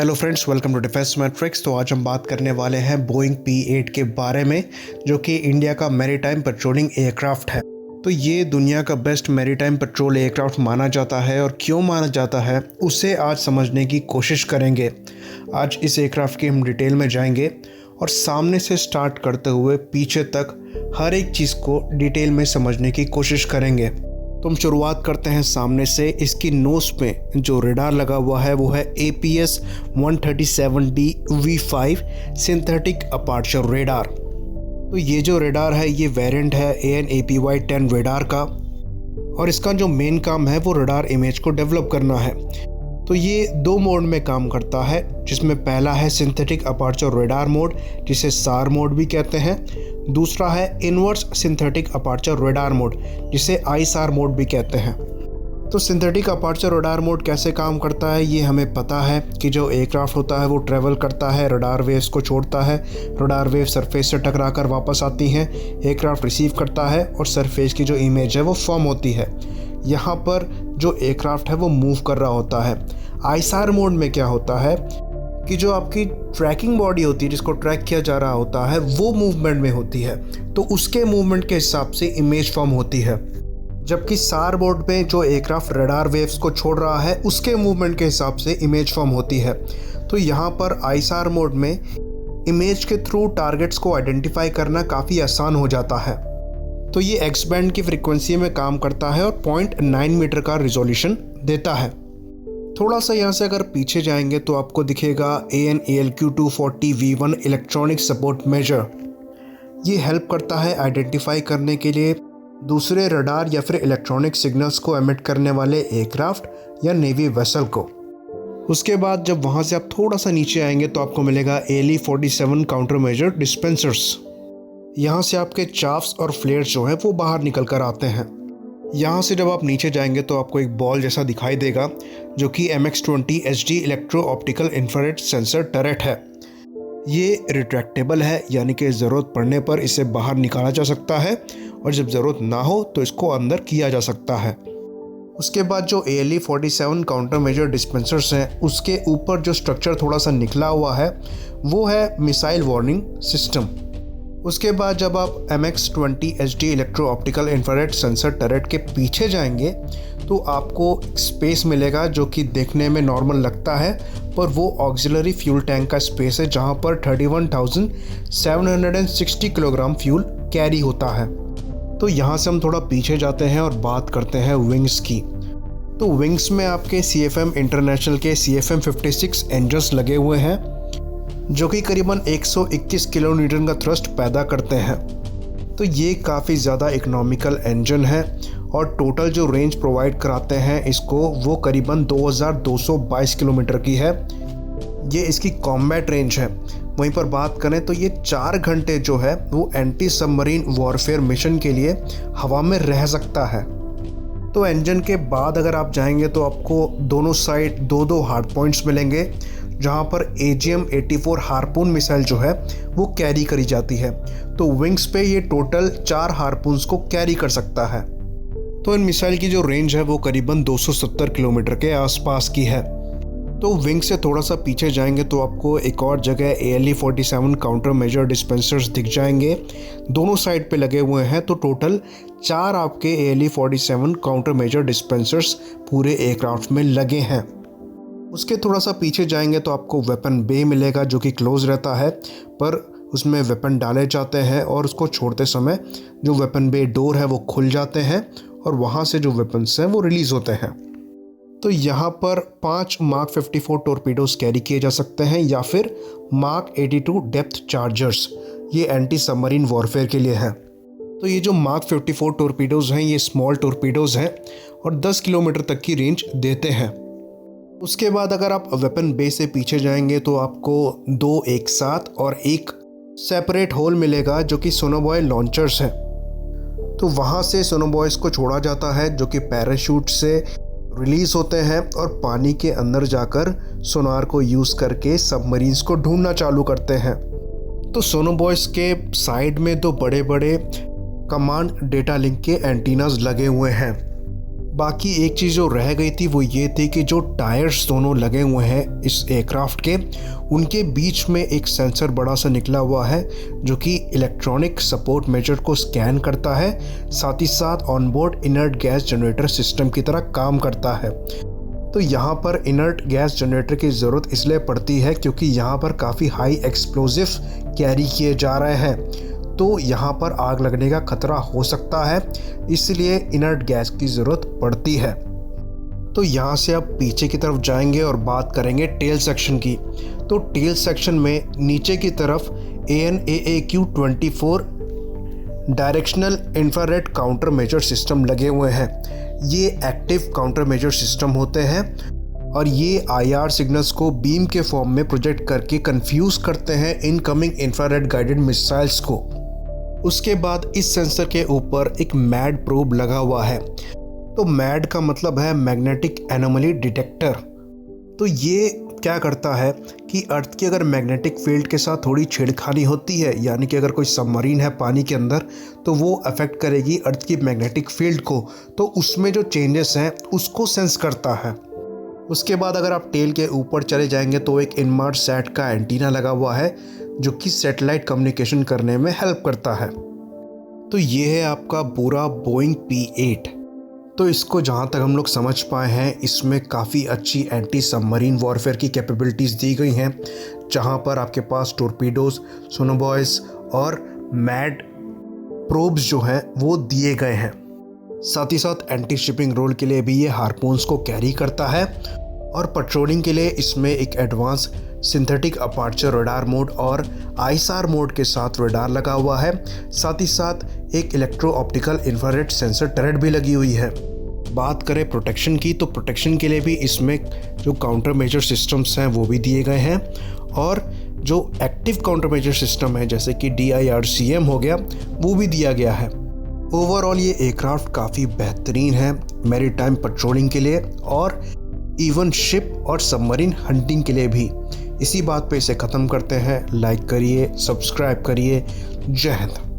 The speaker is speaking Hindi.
Hello friends, welcome to defence matrix. तो आज हम बात करने वाले हैं बोइंग P-8 के बारे में, जो कि इंडिया का मैरीटाइम पेट्रोलिंग एयरक्राफ्ट है। तो ये दुनिया का बेस्ट मैरीटाइम पेट्रोल एयरक्राफ्ट माना जाता है, और क्यों माना जाता है उसे आज समझने की कोशिश करेंगे। आज इस एयरक्राफ्ट की हम डिटेल में जाएंगे और सामने से स्टार्ट करते हुए पीछे तक हर एक चीज़ को डिटेल में समझने की कोशिश करेंगे। तो हम शुरुआत करते हैं सामने से। इसकी नोज पे जो रेडार लगा हुआ है वो है APS 137D V5 synthetic aperture radar. तो ये जो रेडार है ये वेरिएंट है AN/APY 10 रेडार का, और इसका जो मेन काम है वो रेडार इमेज को डेवलप करना है। तो ये दो मोड में काम करता है, जिसमें पहला है सिंथेटिक अपर्चर रेडार मोड, जिसे SAR मोड भी कहते हैं। दूसरा है inverse synthetic aperture radar mode, जिसे ISAR मोड भी कहते हैं। तो सिंथेटिक अपर्चर रेडार मोड कैसे काम करता है ये हमें पता है कि जो एयरक्राफ्ट होता है वो ट्रैवल करता है, रडार वेव्स को छोड़ता है, रडार वेव सरफेस से टकराकर वापस आती हैं, एयरक्राफ्ट रिसीव करता है और सरफेस की जो इमेज है वो फॉर्म होती है। यहाँ पर जो एयरक्राफ्ट है वो मूव कर रहा होता है। ISAR मोड में क्या होता है कि जो आपकी ट्रैकिंग बॉडी होती है, जिसको ट्रैक किया जा रहा होता है, वो मूवमेंट में होती है, तो उसके मूवमेंट के हिसाब से इमेज फॉर्म होती है। जबकि SAR मोड में जो एयरक्राफ्ट रडार वेव्स को छोड़ रहा है उसके मूवमेंट के हिसाब से इमेज फॉर्म होती है। तो यहाँ पर ISAR मोड में इमेज के थ्रू टारगेट्स को आइडेंटिफाई करना काफ़ी आसान हो जाता है। तो ये एक्स बैंड की फ्रिक्वेंसी में काम करता है और 0.9 मीटर का रिजोल्यूशन देता है। थोड़ा सा यहाँ से अगर पीछे जाएंगे तो आपको दिखेगा AN/ALQ240V1 इलेक्ट्रॉनिक सपोर्ट मेजर। ये हेल्प करता है आइडेंटिफाई करने के लिए दूसरे रडार या फिर इलेक्ट्रॉनिक सिग्नल्स को एमिट करने वाले एयरक्राफ्ट या नेवी वेसल को। उसके बाद जब वहाँ से आप थोड़ा सा नीचे आएंगे तो आपको मिलेगा ALE-47 काउंटर मेजर डिस्पेंसर्स। यहाँ से आपके चाफ्स और फ्लेयर्स जो हैं वो बाहर निकल कर आते हैं। यहाँ से जब आप नीचे जाएंगे तो आपको एक बॉल जैसा दिखाई देगा, जो कि MX-20 HD electro optical infrared sensor turret है। ये रिट्रैक्टेबल है, यानी कि ज़रूरत पड़ने पर इसे बाहर निकाला जा सकता है, और जब ज़रूरत ना हो तो इसको अंदर किया जा सकता है। उसके बाद जो ALE-47 काउंटर मेजर डिस्पेंसर्स हैं, उसके ऊपर जो स्ट्रक्चर थोड़ा सा निकला हुआ है वो है मिसाइल वार्निंग सिस्टम। उसके बाद जब आप MX-20 HD electro optical infrared sensor turret के पीछे जाएंगे तो आपको स्पेस मिलेगा, जो कि देखने में नॉर्मल लगता है, पर वो ऑक्सिलरी फ्यूल टैंक का स्पेस है, जहां पर 31,760 किलोग्राम फ्यूल कैरी होता है। तो यहाँ से हम थोड़ा पीछे जाते हैं और बात करते हैं विंग्स की। तो विंग्स में आपके CFM इंटरनेशनल के CFM56 इंजन्स लगे हुए हैं, जो कि करीबन 121 किलो न्यूटन का थ्रस्ट पैदा करते हैं। तो ये काफ़ी ज़्यादा इकोनॉमिकल इंजन है, और टोटल जो रेंज प्रोवाइड कराते हैं इसको वो करीबन 2222 किलोमीटर की है। ये इसकी कॉम्बैट रेंज है। वहीं पर बात करें तो ये 4 घंटे जो है वो एंटी सबमरीन वॉरफेयर मिशन के लिए हवा में रह सकता है। तो इंजन के बाद अगर आप जाएंगे तो आपको दोनों साइड दो हार्ड पॉइंट्स मिलेंगे, जहां पर AGM-84 हार्पून मिसाइल जो है वो कैरी करी जाती है। तो विंग्स पे ये टोटल 4 हार्पून्स को कैरी कर सकता है। तो इन मिसाइल की जो रेंज है वो करीबन 270 किलोमीटर के आसपास की है। तो विंग से थोड़ा सा पीछे जाएंगे तो आपको एक और जगह ALE-47 काउंटर मेजर डिस्पेंसर्स दिख जाएंगे, दोनों साइड पे लगे हुए हैं। तो टोटल 4 आपके ALE-47 काउंटर मेजर डिस्पेंसर्स पूरे एयरक्राफ्ट में लगे हैं। उसके थोड़ा सा पीछे जाएंगे तो आपको वेपन बे मिलेगा, जो कि क्लोज रहता है, पर उसमें वेपन डाले जाते हैं और उसको छोड़ते समय जो वेपन बे डोर है वो खुल जाते हैं, और वहाँ से जो वेपन्स हैं वो रिलीज़ होते हैं। तो यहाँ पर 5 Mark 54 टोरपीडोज कैरी किए जा सकते हैं, या फिर Mark 82 डेप्थ चार्जर्स। ये एंटी सबमरीन वॉरफेयर के लिए है। तो ये जो Mark 54 टोरपीडोज हैं ये स्मॉल टोरपीडोज हैं और 10 किलोमीटर तक की रेंज देते हैं। उसके बाद अगर आप वेपन बे से पीछे जाएंगे तो आपको 2 एक साथ और एक सेपरेट होल मिलेगा, जो कि सोनोबॉय लॉन्चर्स हैं। तो वहाँ से सोनोबॉयज़ को छोड़ा जाता है, जो कि पैराशूट से रिलीज़ होते हैं और पानी के अंदर जाकर सोनार को यूज़ करके सबमरीन्स को ढूंढना चालू करते हैं। तो सोनोबॉयज़ के साइड में 2 बड़े बड़े कमांड डेटा लिंक के एंटीनास लगे हुए हैं। बाकी एक चीज़ जो रह गई थी वो ये थी कि जो टायर्स दोनों लगे हुए हैं इस एयरक्राफ्ट के, उनके बीच में एक सेंसर बड़ा सा निकला हुआ है जो कि इलेक्ट्रॉनिक सपोर्ट मेजर को स्कैन करता है, साथ ही साथ onboard inert gas generator system की तरह काम करता है। तो यहाँ पर इनर्ट गैस जनरेटर की ज़रूरत इसलिए पड़ती है क्योंकि यहाँ पर काफ़ी हाई एक्सप्लोजिव कैरी किए जा रहे हैं, तो यहाँ पर आग लगने का खतरा हो सकता है, इसलिए इनर्ट गैस की ज़रूरत पड़ती है। तो यहाँ से आप पीछे की तरफ जाएंगे और बात करेंगे टेल सेक्शन की। तो टेल सेक्शन में नीचे की तरफ AN/AAQ-24 directional infrared counter measure system लगे हुए हैं। ये एक्टिव काउंटर मेजर सिस्टम होते हैं और ये IR सिग्नल्स को बीम के फॉर्म में प्रोजेक्ट करके कंफ्यूज करते हैं इनकमिंग इंफ्रारेड गाइडेड मिसाइल्स को। उसके बाद इस सेंसर के ऊपर एक मैड प्रोब लगा हुआ है। तो मैड का मतलब है मैग्नेटिक एनोमली डिटेक्टर। तो ये क्या करता है कि अर्थ की अगर मैग्नेटिक फील्ड के साथ थोड़ी छेड़खानी होती है, यानी कि अगर कोई सबमरीन है पानी के अंदर, तो वो अफेक्ट करेगी अर्थ की मैग्नेटिक फील्ड को, तो उसमें जो चेंजेस हैं उसको सेंस करता है। उसके बाद अगर आप टेल के ऊपर चले जाएंगे तो एक इनमार्सैट का एंटीना लगा हुआ है जो कि सैटेलाइट कम्युनिकेशन करने में हेल्प करता है। तो ये है आपका पूरा बोइंग P-8। तो इसको जहाँ तक हम लोग समझ पाए हैं इसमें काफ़ी अच्छी एंटी सबमरीन वॉरफेयर की कैपेबिलिटीज़ दी गई हैं, जहाँ पर आपके पास टोरपीडोज, सोनोबॉयज़ और मैड प्रोब्स जो हैं वो दिए गए हैं। साथ ही साथ एंटी शिपिंग रोल के लिए भी ये हार्पून्स को कैरी करता है और पेट्रोलिंग के लिए इसमें एक advance synthetic aperture radar mode और ISR मोड के साथ रडार लगा हुआ है। साथ ही साथ एक electro optical infrared sensor turret भी लगी हुई है। बात करें प्रोटेक्शन की, तो प्रोटेक्शन के लिए भी इसमें जो काउंटर मेजर सिस्टम्स हैं वो भी दिए गए हैं और जो एक्टिव काउंटर मेजर सिस्टम है जैसे कि DIRCM हो गया वो भी दिया गया है। ओवरऑल ये एयरक्राफ्ट काफ़ी बेहतरीन है मैरीटाइम पेट्रोलिंग के लिए और इवन शिप और सबमरीन हंटिंग के लिए भी। इसी बात पे इसे ख़त्म करते हैं। लाइक करिए, सब्सक्राइब करिए। जय हिंद।